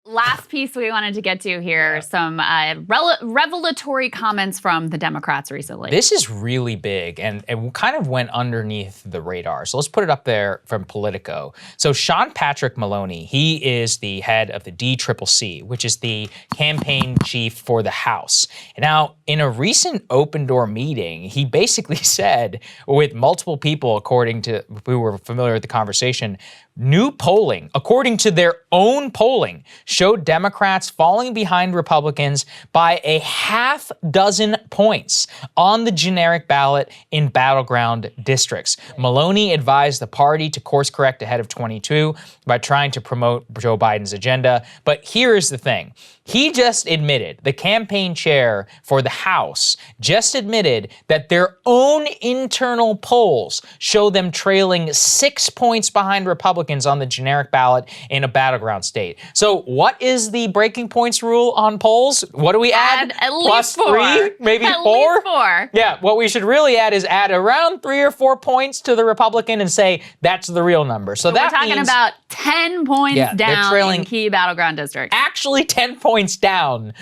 Last piece we wanted to get to here, some revelatory comments from the Democrats recently. This is really big and it kind of went underneath the radar. So let's put it up there from Politico. So Sean Patrick Maloney, he is the head of the DCCC, which is the campaign chief for the House. Now, in a recent open door meeting, he basically said, with multiple people, according to who were familiar with the conversation, new polling, according to their own polling, showed Democrats falling behind Republicans by a half dozen points on the generic ballot in battleground districts. Maloney advised the party to course correct ahead of 22 by trying to promote Joe Biden's agenda. But here's the thing. He just admitted, the campaign chair for the House just admitted that their own internal polls show them trailing 6 points behind Republicans on the generic ballot in a battleground state. So what is the breaking points rule on polls? What do we add? At Plus least 4. 3, maybe at 4? Least 4. Yeah, what we should really add is add around 3 or 4 points to the Republican and say that's the real number. So that we're talking means, about 10 points down trailing, in key battleground districts. Actually 10 points down,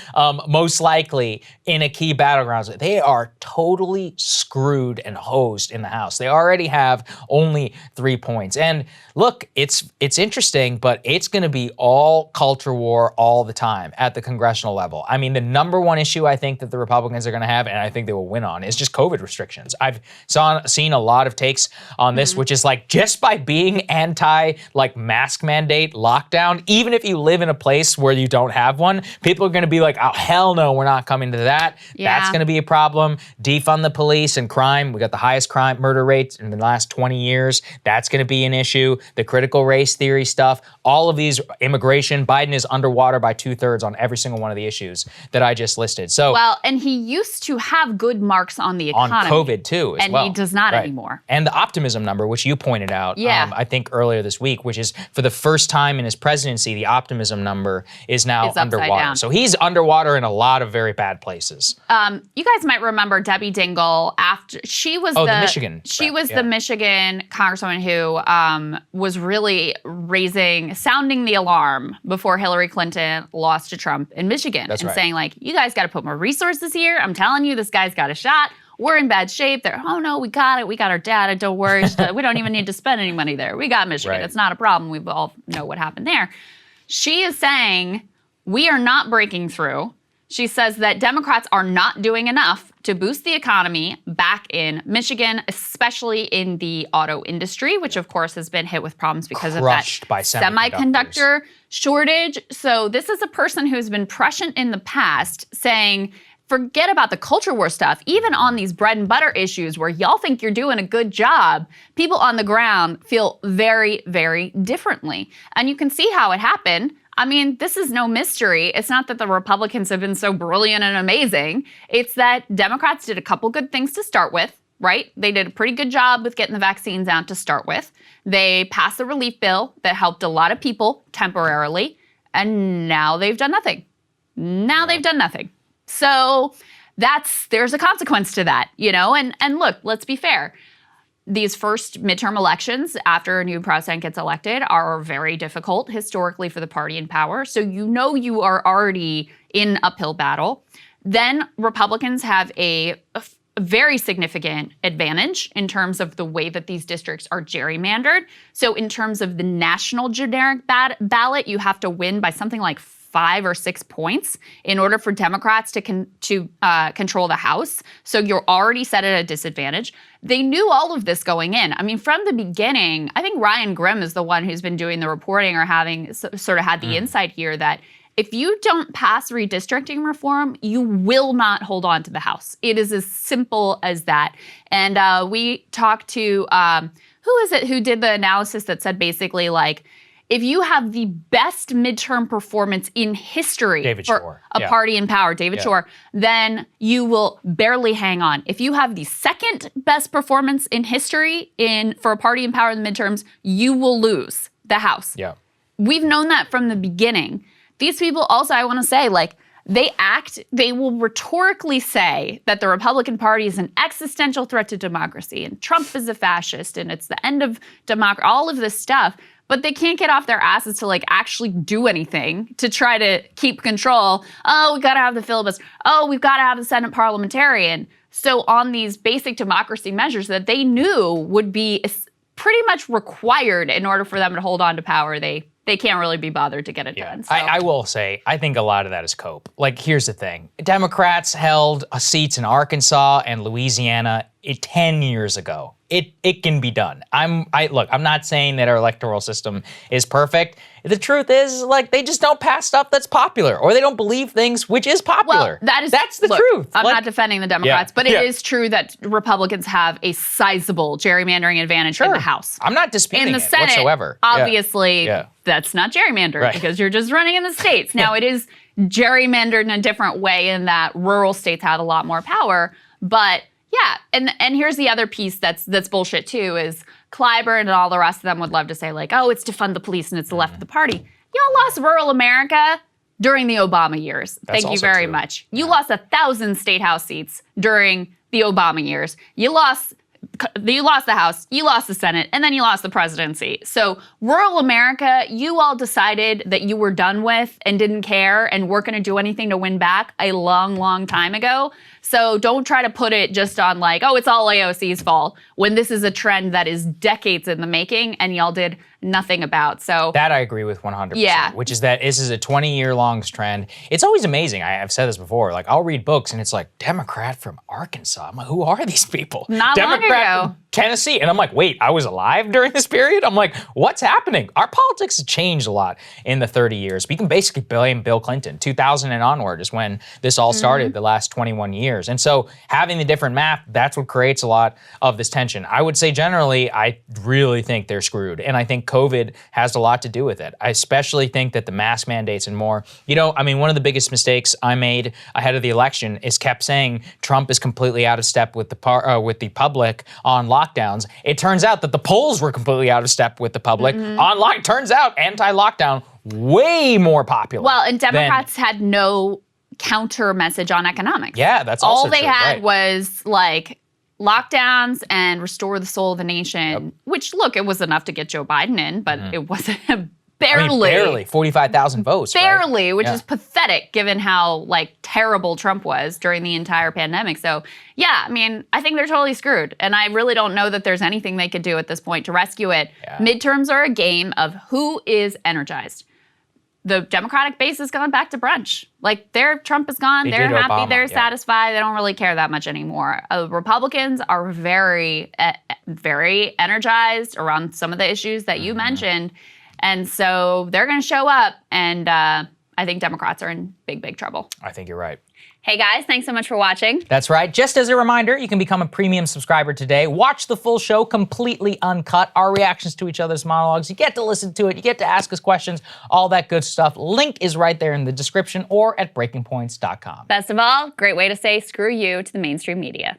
most likely, in a key battleground. They are totally screwed and hosed in the House. They already have only 3 points. And look, it's interesting, but it's going to be all culture war all the time at the congressional level. I mean, the number one issue I think that the Republicans are going to have, and I think they will win on, is just COVID restrictions. I've seen a lot of takes on this, which is like, just by being anti mask mandate lockdown, even if you live in a place where you don't have one, people are going to be like, oh, hell no, we're not coming to that. Yeah. That's going to be a problem. Defund the police and crime. We got the highest crime murder rates in the last 20 years. That's going to be an issue. The critical race theory stuff, all of these, immigration, Biden is underwater by 2/3 on every single one of the issues that I just listed. So, well, and he used to have good marks on the economy. On COVID too, as well. And he does not anymore. And the optimism number, which you pointed out, I think earlier this week, which is for the first time in his presidency, the optimism number is now underwater. Down. So he's underwater in a lot of very bad places. You guys might remember Debbie Dingell after she was the Michigan. She was the Michigan congresswoman who was really sounding the alarm before Hillary Clinton lost to Trump in Michigan. That's right. Saying like, you guys got to put more resources here. I'm telling you, this guy's got a shot. We're in bad shape. They're, oh no, we got it. We got our data. Don't worry. We don't even need to spend any money there. We got Michigan. Right. It's not a problem. We all know what happened there. She is saying we are not breaking through. She says that Democrats are not doing enough to boost the economy back in Michigan, especially in the auto industry, which of course has been hit with problems because of that semiconductor shortage. So this is a person who's been prescient in the past saying, forget about the culture war stuff. Even on these bread and butter issues where y'all think you're doing a good job, people on the ground feel very, very differently. And you can see how it happened. I mean, this is no mystery. It's not that the Republicans have been so brilliant and amazing. It's that Democrats did a couple good things to start with, right? They did a pretty good job with getting the vaccines out to start with. They passed a relief bill that helped a lot of people temporarily, and now they've done nothing. So there's a consequence to that, and look, let's be fair. These first midterm elections after a new president gets elected are very difficult historically for the party in power. So you are already in uphill battle. Then Republicans have a very significant advantage in terms of the way that these districts are gerrymandered. So in terms of the national generic ballot, you have to win by something like 5 or 6 points in order for Democrats to control the House. So you're already set at a disadvantage. They knew all of this going in. I mean, from the beginning, I think Ryan Grimm is the one who's been doing the reporting or having sort of had the insight here that if you don't pass redistricting reform, you will not hold on to the House. It is as simple as that. And we talked to, who is it who did the analysis that said basically like, if you have the best midterm performance in history for a party in power, David Shore, then you will barely hang on. If you have the second best performance in history for a party in power in the midterms, you will lose the House. Yeah. We've known that from the beginning. These people also, I want to say, like, they will rhetorically say that the Republican Party is an existential threat to democracy and Trump is a fascist and it's the end of democracy, all of this stuff. but they can't get off their asses to like actually do anything to try to keep control. Oh, we got to have the filibuster. Oh, we've got to have the Senate parliamentarian. So on these basic democracy measures that they knew would be pretty much required in order for them to hold on to power, they can't really be bothered to get it done. So. I will say, I think a lot of that is cope. Like, here's the thing. Democrats held seats in Arkansas and Louisiana 10 years ago. It can be done. Look, I'm not saying that our electoral system is perfect. The truth is, like, they just don't pass stuff that's popular, or they don't believe things which is popular. Well, that's the truth. I'm not defending the Democrats, but it is true that Republicans have a sizable gerrymandering advantage in the House. I'm not disputing in the it Senate, whatsoever. Obviously, that's not gerrymandered because you're just running in the states. Now, it is gerrymandered in a different way in that rural states have a lot more power, but yeah, and here's the other piece that's bullshit too, is Clyburn and all the rest of them would love to say like, oh, it's to fund the police and it's the left of the party. Y'all lost rural America during the Obama years. Thank you very much. You lost 1,000 state house seats during the Obama years. You lost the House, you lost the Senate, and then you lost the presidency. So rural America, you all decided that you were done with and didn't care and weren't going to do anything to win back a long, long time ago. So don't try to put it just on like, oh, it's all AOC's fault, when this is a trend that is decades in the making and y'all did nothing about. So that I agree with 100%, which is that this is a 20-year-long trend. It's always amazing. I've said this before. Like, I'll read books and it's like, Democrat from Arkansas. I'm like, who are these people? Not Democrat long ago. From Tennessee. And I'm like, wait, I was alive during this period? I'm like, what's happening? Our politics has changed a lot in the 30 years. We can basically blame Bill Clinton. 2000 and onward is when this all started, the last 21 years. And so having the different map, that's what creates a lot of this tension. I would say generally, I really think they're screwed. And I think COVID has a lot to do with it. I especially think that the mask mandates and more, one of the biggest mistakes I made ahead of the election is kept saying Trump is completely out of step with the public on lockdowns. It turns out that the polls were completely out of step with the public on lockdown. Turns out anti-lockdown way more popular. Well, and Democrats had no counter message on economics. Yeah, that's also all they true, had was like lockdowns and restore the soul of the nation, which, look, it was enough to get Joe Biden in, but it wasn't barely 45,000 votes. Barely, which is pathetic given how like terrible Trump was during the entire pandemic. So yeah, I think they're totally screwed. And I really don't know that there's anything they could do at this point to rescue it. Yeah. Midterms are a game of who is energized. The Democratic base has gone back to brunch. Like, Trump is gone. They're happy. Obama, they're satisfied. They don't really care that much anymore. Republicans are very, very energized around some of the issues that you mentioned. And so they're going to show up. And I think Democrats are in big, big trouble. I think you're right. Hey guys, thanks so much for watching. That's right. Just as a reminder, you can become a premium subscriber today. Watch the full show completely uncut, our reactions to each other's monologues. You get to listen to it. You get to ask us questions, all that good stuff. Link is right there in the description or at breakingpoints.com. Best of all, great way to say screw you to the mainstream media.